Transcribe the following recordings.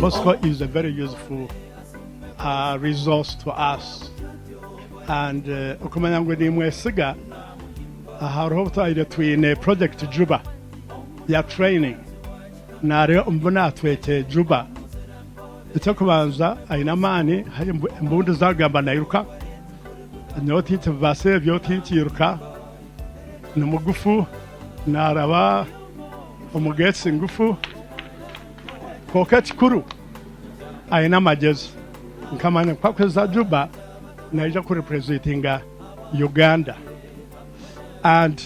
Bosco is a very useful resource to us, and ukumenya ngo ni mwesiga hariho twine project Juba ya training nare umbona twete Juba icyo kubanza ainamani hari imbundi zagamba nairuka nyoti tibase byoti tiruka numugufu naraba umugetse ngufu kokati kuru aina majezi nkamanya kwa kweza Juba naija ku representinga Uganda, and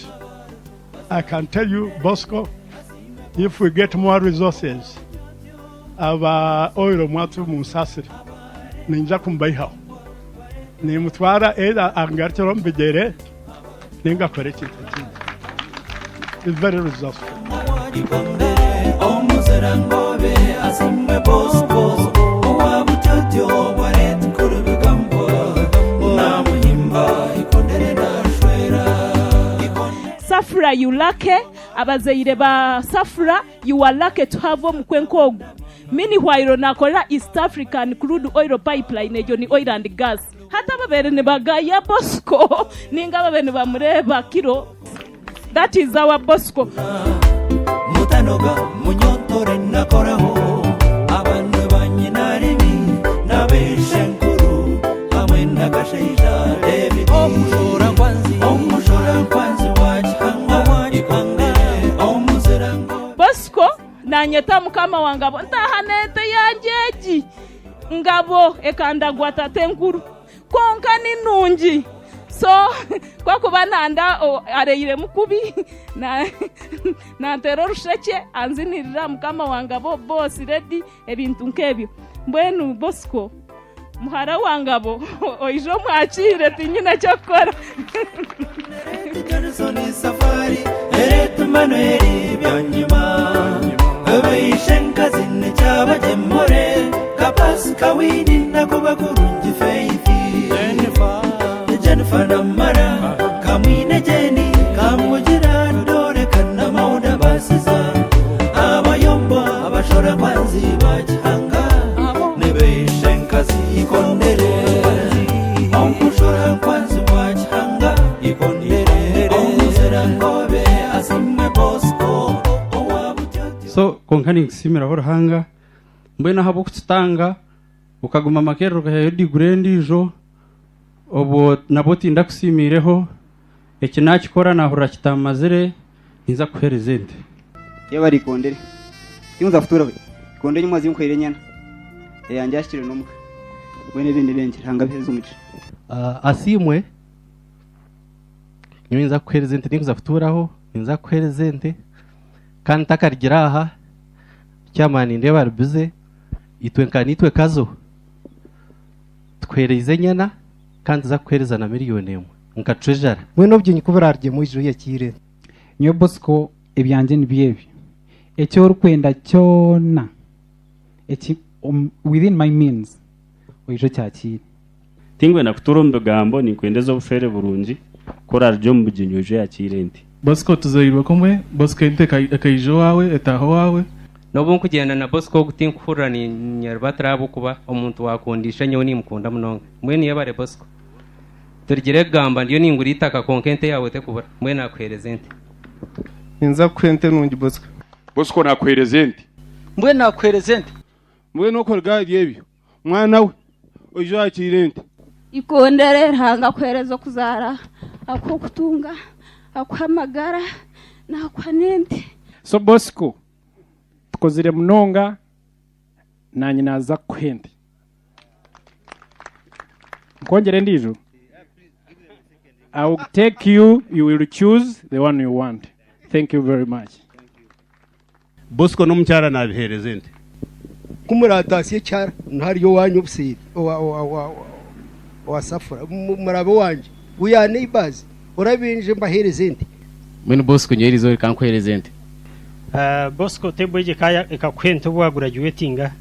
I can tell you Bosco, if we get more resources aba oil mwatu musasiri ninja kumbaiha ni mutwara eda angartero mbigere ninga kore kintu it's very resourceful. Safra yulake abazeire ba Safra you are lucky to have mukwenkogu mini hwairo nakola East African crude oil pipeline ejo ni oil and gas hata babere ne bagaya Bosco ninga babene bamureba kiro. That is our Bosco. Mutanoga munyotore nakoraho abantu banyinarimi nabeshenkuru hamwe nagasheja David omushora kwanzi wachanga ikonde omuzerango Bosco nanyeta mukama wangabo ntahanete yanjeji ngabo ekandagwa tatenkuru konka ni nungi so kwa kuba nanda areyire mukubi na ntero rusheke anzinirira mukama wangabo boss ready ebintu nkebyo mbwenu Bosco muhara wangabo oijo mwachire tinyina cyakora Johnson safari eretu manueli byanyuma abishenka zinne cyabajemore kapasi kawini nakuba kurungi feithi Jennifer namara kamine jeni kamugira ndore kana mauda basiza abayombo abashora kwanzi bachanga nebeshenka zikondere omushora kwanzi bachanga ikondere omuzera ngobe asimwe Bosco. So konkani simira horhanga mbena habo kutanga ukaguma makero ka yodi gurendijo obo naboti ndakusimireho ekinakikora nahura kitamazire inza kuherezente yabari kondere kimuza futura kondere nyuma zimkwire nyana yanje ashire no muka wene bindi benje hanga bihezo umuci asimwe nyinza kuherezente ninza futuraho inza kuherezente kandi takargira aha cyamani ndeba rubize itwe kazo twereze nyana kandi za kwereza na miliyoni imwe nka treasure mweno byinyi kubararye mu ijuru yakire nyo Bosco ebyanje nibyebi ecyo rukwenda cyona eki within my means oijo cyakire tingwe na kuturombe gambo ni kwendeza bufere burungi kora ryo mu byinyoje yakire ndi Bosco tuzayirwa komwe Bosco inteka akayijo wawe etaho wawe nobo nkugenda na Bosco gutinkura ni nyarbatrabo kuba omuntu wakundisha nyo ni mukunda munonga mwene yabare Bosco turigire gamba ndiyo ninguri itaka konkente yawe te kubara mwene akwerezente inza kwente nungi Bosco nakwerezente mwene akwerezente mwene okorga byebyo mwana we ojo akirente ikondere hanga kwerezo kuzara akukutunga akwamagara na kwanende. So Bosco tukozire munonga nanyi naza kwende nkongere ndijo I will take you will choose the one you want. Thank you very much. Bosco no mchara na biherezente kumuratasiye cyara ntari yo wanyu busiri wa Safra murabo wanje uyane ibazi urabinje mbaherezente mwene Bosco nyerizo kankwerezente Bosco tebweje kaya ekakwente bwa graduatinga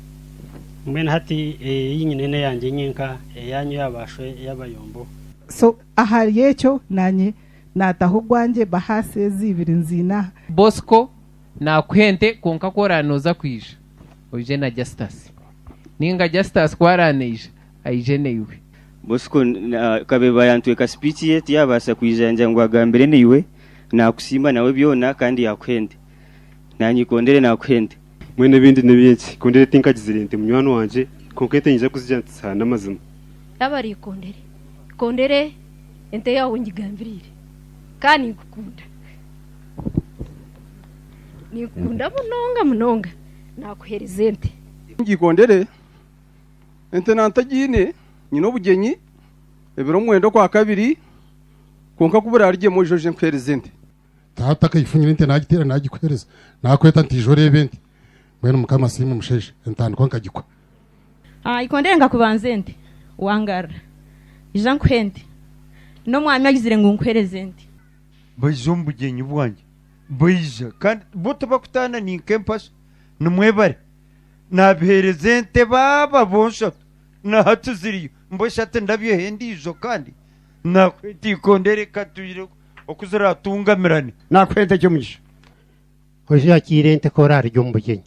mwene hati yinyine yanjye nyinka yanyu yabashwe yabayombo so ahari yecho nanye natahugwanje bahase zibiri nzina Bosco nakwente konka koranoza kwisha oje na Justus ninga Justus kwaraneje ayijenewe Bosco kabeba yantwe ka speech yet yabasa kwijanja ngo agambere niwe nakusimba nawe byona kandi yakwende nanyi kondere nakwende mwene bindi nebyenki kondere tinka gizirente munywano wanje konkete nje kuzijantsa namazima abari kondere ente yawe ngigambirire kandi nikunda munonga nakuhereza ente ngikondere ente nantagine nyino bugenyi ebiro mwendo kwa kabiri konka kubura arije mu joje nkwereza ente tata kayifunyira ente nagitera nagikwereza nakweta ntijore event mwene mukama simu musheshe entani konka gikwa ikondere ngakubanze ente wangara ija nkwende no mwami agizire ngo nkwereze ente bajombu genyi bwanje baija kandi boto bakutana ni campus numwebare nabihereze ente baba bonsha na hatuziriyo mboshate ndabyo hendijo kandi nakweti kondere katuyire okuzira tungamirane nakwente cyo mugisha hoje akire ente korari ryo mbugenyi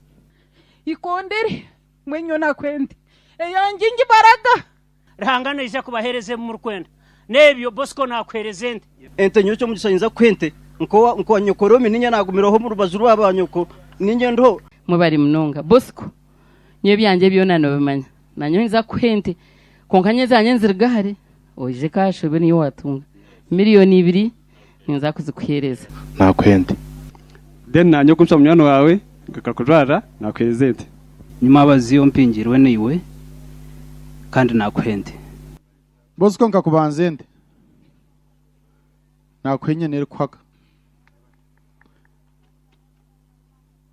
ikondere mwenyo nakwende eyanjye ngibaraga rahangana ija kubahereze mu rukwenda nebyo Bosco nakwereze ente nyo cyo mugisha inza kwente nko nyokoromi ninya nagumiroho mu rubazu rw'abanyoko ninye ndo mubari munonga Bosco nyo byanje byona no bimanya nanyo nza kwente konkanye zanye nzirigahare oje kashobe niyo watunga miliyoni 2 ninza kuzikuhereza nakwende then nanyo kumsha munywano wawe gakakujara nakwereze nyuma abaziyo mpingirwe niwe kandi nakwende Bosco nkakubanze nde nakwenye nere kwaka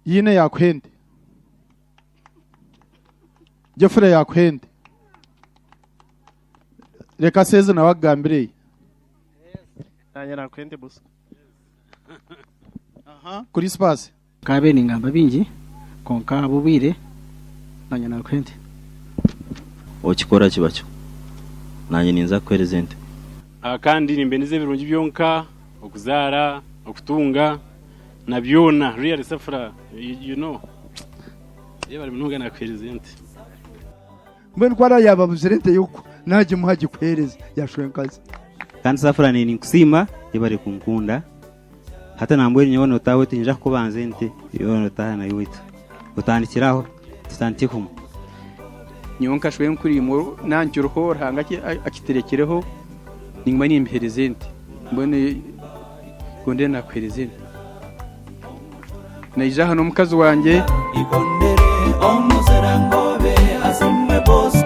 yine yakwende Jeffrey yakwende reka seze na wagambire nanye nakwende Bosco kuri space kabe ni ngamba bingi konka bubire nanye nakwende okikora kibacho nanye ninza kwerezente kandi nimbenize birungi byonka okuzara okutunga na byona real safra you know yebari mununga na kwerezente mbene kwara yaba buzerente yuko naje muhaji kwereza yashwenkazi kandi safra ni kusima yebari kunkunda hata nambwe nyono tawe tinja kubanze nte yono tahana yuita utandikiraho tutantikumu nyonka shwe nkuri mu nancyuruho hanga akiterekereho ninguma nimperezente mbone gonde na kwerezente naija hano mukazi wanje ikondere omuzarangobe asimwe bose